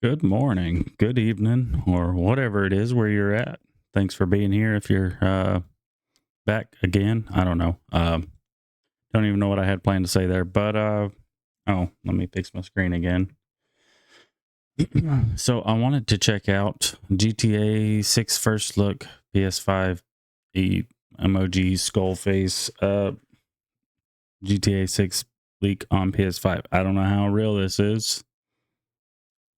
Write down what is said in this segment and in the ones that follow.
Good morning, good evening, or whatever it is where you're at. Thanks for being here. If you're back again, I don't know. Don't even know what I had planned to say there, but oh, let me fix my screen again. So I wanted to check out GTA 6 first look, PS5, the emoji skull face, GTA 6 leak on PS5. I don't know how real this is.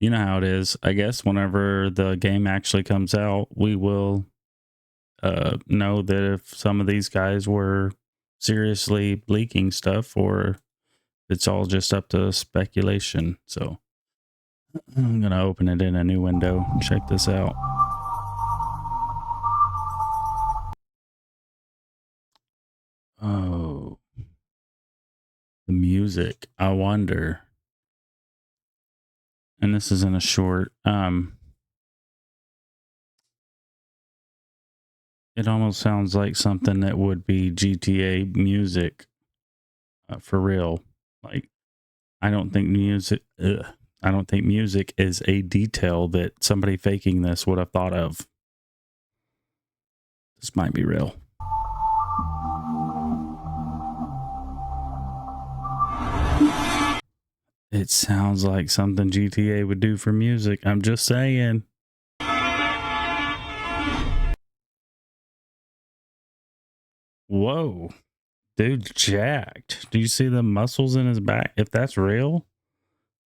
You know how it is. I guess whenever the game actually comes out, we will know that if some of these guys were seriously leaking stuff or it's all just up to speculation. So I'm going to open it in a new window. Check this out. Oh, the music. I wonder. And this is in a short. It almost sounds like something that would be GTA music for real. Like, I don't think music. I don't think music is a detail that somebody faking this would have thought of. This might be real. It sounds like something GTA would do for music. I'm just saying. Whoa. Dude's jacked. Do you see the muscles in his back? If that's real,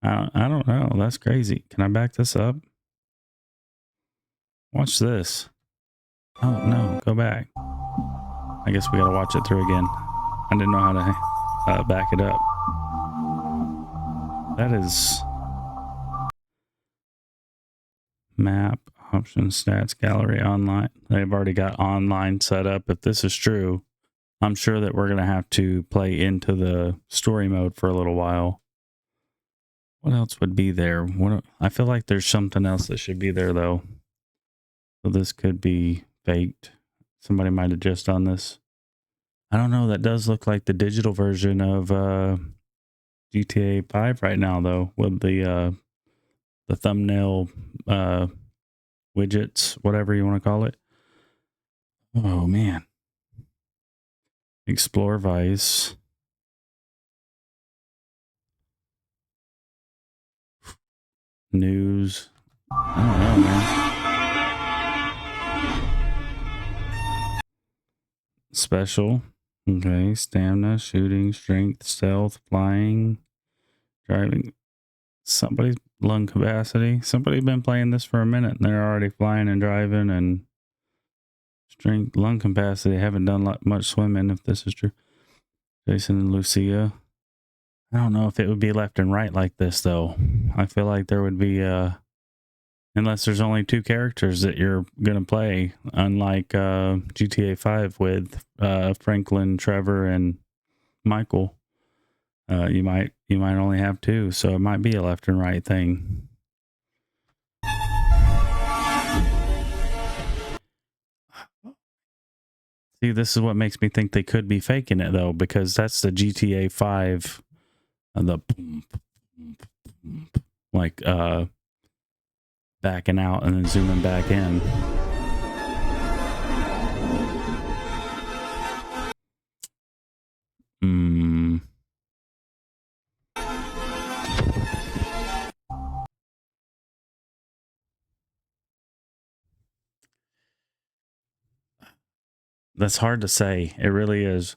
I don't know. That's crazy. Can I back this up? Watch this. Oh, no. Go back. I guess we got to watch it through again. I didn't know how to back it up. That is map, options, stats, gallery, online. They've already got online set up. If this is true, I'm sure that we're going to have to play into the story mode for a little while. What else would be there? I feel like there's something else that should be there, though. So this could be faked. Somebody might have just done this. I don't know. That does look like the digital version of GTA 5 right now, though, with the thumbnail widgets, whatever you want to call it. Oh, man. Explore Vice. News. I don't know, man. Special. Okay. Stamina, shooting, strength, stealth, flying, driving. Somebody's lung capacity. Somebody's been playing this for a minute and they're already flying and driving and strength, lung capacity. Haven't done much swimming if this is true. Jason and Lucia. I don't know if it would be left and right like this, though. I feel like there would be, unless there's only two characters that you're going to play, unlike GTA 5 with Franklin, Trevor, and Michael. You might only have two, so it might be a left and right thing. See, this is what makes me think they could be faking it, though, because that's the GTA 5, the like backing out and then zooming back in. That's hard to say. It really is.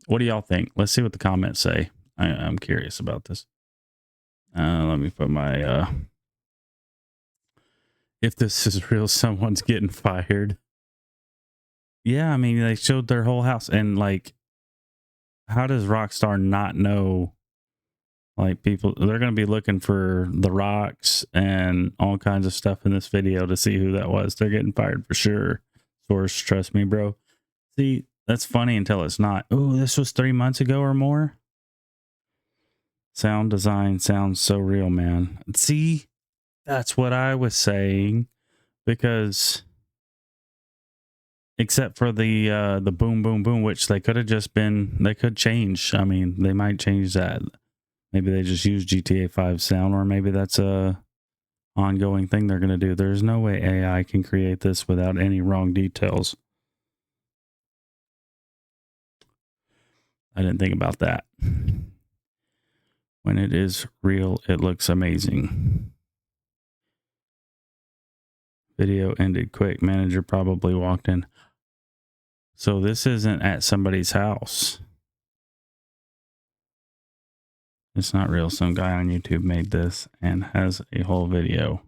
What do y'all think? Let's see what the comments say. I'm curious about this. Let me put my if this is real, someone's getting fired. Yeah, I mean, they showed their whole house, and like, how does Rockstar not know? Like, people, they're going to be looking for the rocks and all kinds of stuff in this video to see who that was. They're getting fired for sure. Source, trust me, bro. See, that's funny until it's not. Oh, this was 3 months ago or more. Sound design sounds so real, man. See, that's what I was saying, because except for the boom boom boom, which they could have just been, they could change. I mean, they might change that. Maybe they just use GTA 5 sound, or maybe that's a ongoing thing they're going to do. There's no way AI can create this without any wrong details. I didn't think about that. When it is real, it looks amazing. Video ended quick. Manager probably walked in. So this isn't at somebody's house. It's not real. Some guy on YouTube made this and has a whole video.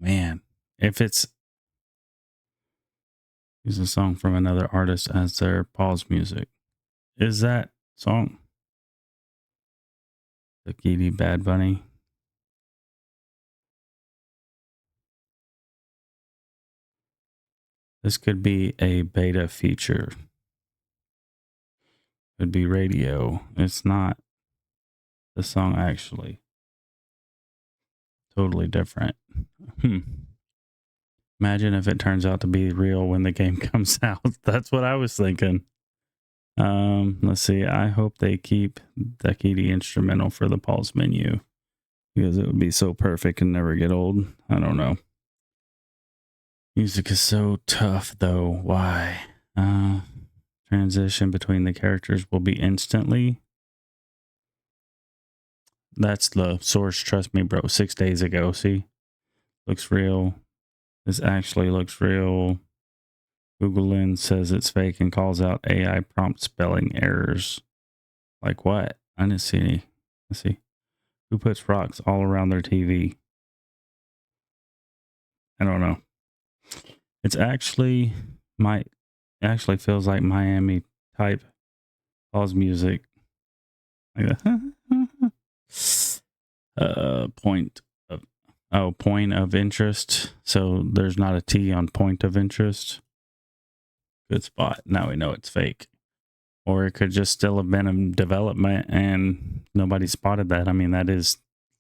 Man, if it's... Use a song from another artist as their pause music. Is that song the Kitty Bad Bunny? This could be a beta feature. Could be radio. It's not the song actually. Totally different. Imagine if it turns out to be real when the game comes out. That's what I was thinking. Let's see. I hope they keep the Kitty instrumental for the pause menu because it would be so perfect and never get old. I don't know. Music is so tough though. Why? Transition between the characters will be instantly. That's the source. Trust me, bro. 6 days ago. See? Looks real. This actually looks real. Google Lens says it's fake and calls out AI prompt spelling errors. Like what? I didn't see any. Let's see. Who puts rocks all around their TV? I don't know. It's actually actually feels like Miami type pause music. Like point of interest. So there's not a T on point of interest. Good spot. Now we know it's fake. Or it could just still have been in development and nobody spotted that. I mean, that is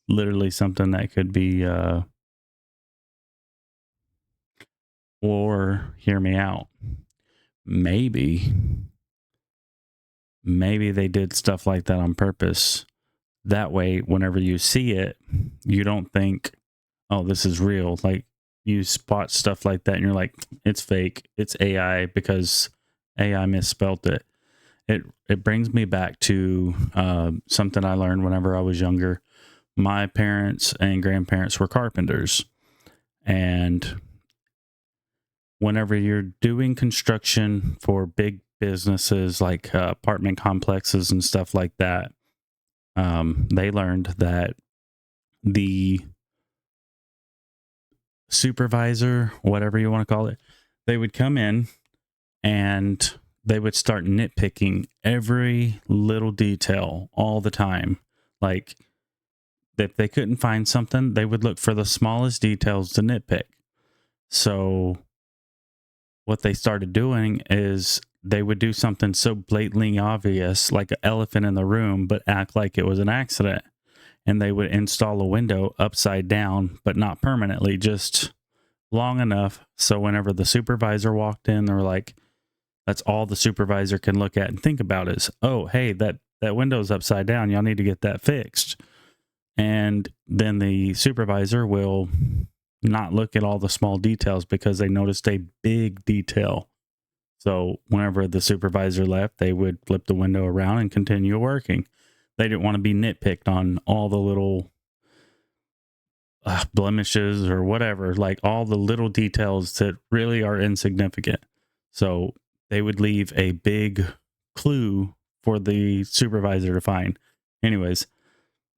literally something that could be or hear me out. Maybe they did stuff like that on purpose. That way, whenever you see it, you don't think, oh, this is real. Like you spot stuff like that and you're like, it's fake. It's AI because AI misspelled it. It brings me back to something I learned whenever I was younger. My parents and grandparents were carpenters. And whenever you're doing construction for big businesses like apartment complexes and stuff like that, they learned that the supervisor, whatever you want to call it, they would come in and they would start nitpicking every little detail all the time. Like if they couldn't find something, they would look for the smallest details to nitpick. So what they started doing is they would do something so blatantly obvious, like an elephant in the room, but act like it was an accident. And they would install a window upside down, but not permanently, just long enough. So whenever the supervisor walked in, they were like, that's all the supervisor can look at and think about is, oh, hey, that window's upside down. Y'all need to get that fixed. And then the supervisor will not look at all the small details because they noticed a big detail. So whenever the supervisor left, they would flip the window around and continue working. They didn't want to be nitpicked on all the little blemishes or whatever, like all the little details that really are insignificant. So they would leave a big clue for the supervisor to find. Anyways,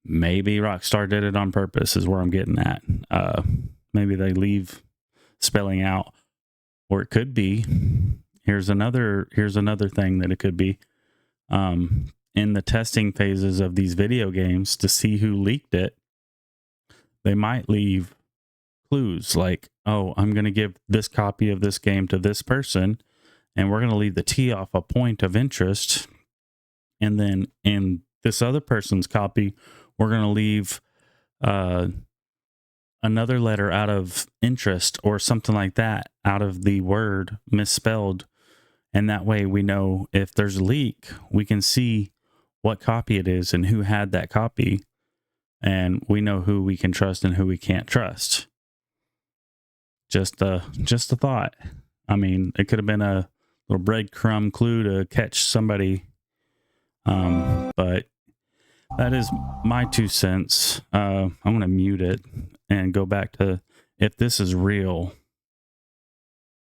maybe Rockstar did it on purpose is where I'm getting at. Maybe they leave spelling out, or it could be, here's another thing that it could be. In the testing phases of these video games to see who leaked it, they might leave clues like, oh, I'm going to give this copy of this game to this person, and we're going to leave the T off a point of interest. And then in this other person's copy, we're going to leave another letter out of interest or something like that, out of the word misspelled. And that way we know if there's a leak, we can see what copy it is and who had that copy. and we know who we can trust and who we can't trust. Just a thought. I mean, it could have been a little breadcrumb clue to catch somebody. But that is my 2 cents. I'm going to mute it and go back to if this is real.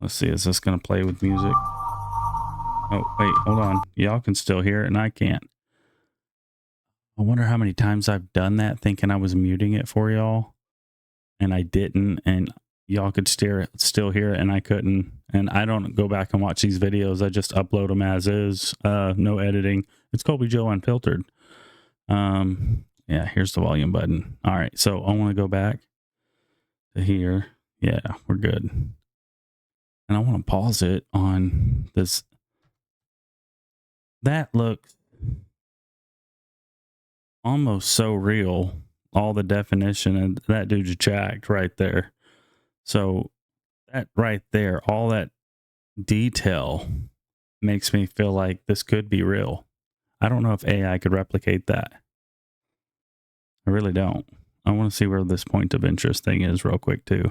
Let's see, is this going to play with music? Oh, wait, hold on. Y'all can still hear it and I can't. I wonder how many times I've done that thinking I was muting it for y'all and I didn't, and y'all could still hear it and I couldn't. And I don't go back and watch these videos. I just upload them as is, no editing. It's Colby Joe Unfiltered. Yeah, here's the volume button. All right, so I want to go back to here. Yeah, we're good. And I want to pause it on this. That looks almost so real. All the definition, and that dude's jacked right there. So that right there, all that detail makes me feel like this could be real. I don't know if AI could replicate that. I really don't. I want to see where this point of interest thing is real quick too.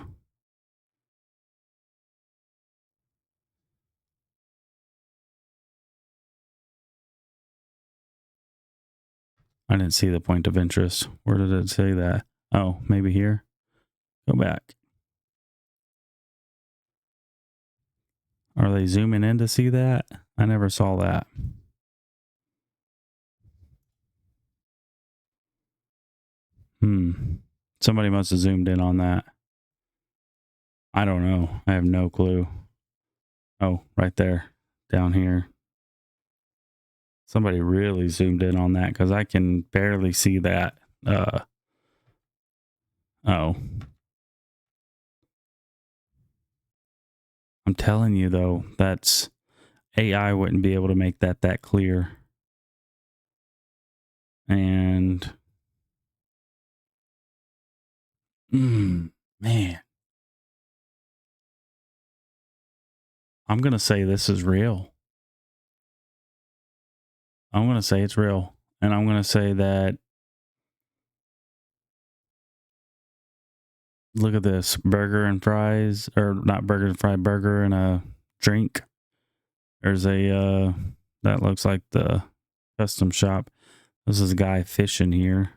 I didn't see the point of interest. Where did it say that? Oh, maybe here. Go back. Are they zooming in to see that? I never saw that. Somebody must have zoomed in on that. I don't know. I have no clue. Oh, right there. Down here. Somebody really zoomed in on that because I can barely see that. Oh. I'm telling you, though, that's AI wouldn't be able to make that clear. And man, I'm going to say this is real. I'm going to say it's real. And I'm going to say that, look at this, burger and fries, or not burger and fry, burger and a drink. There's a, that looks like the custom shop. This is a guy fishing here.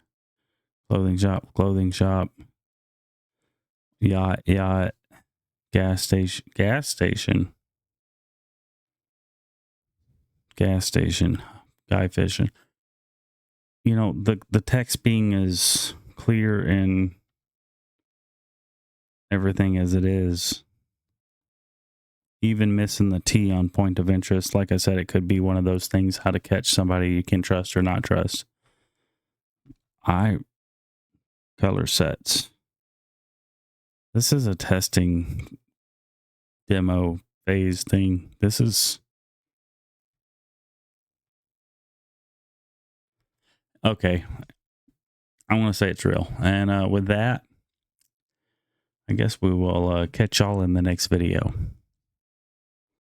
Clothing shop. Yacht, gas station. Guy fishing. You know, the text being as clear and everything as it is, even missing the T on point of interest. Like I said, it could be one of those things, how to catch somebody you can trust or not trust. Color sets. This is a testing demo phase thing. This is okay. I want to say it's real. And with that, I guess we will catch y'all in the next video.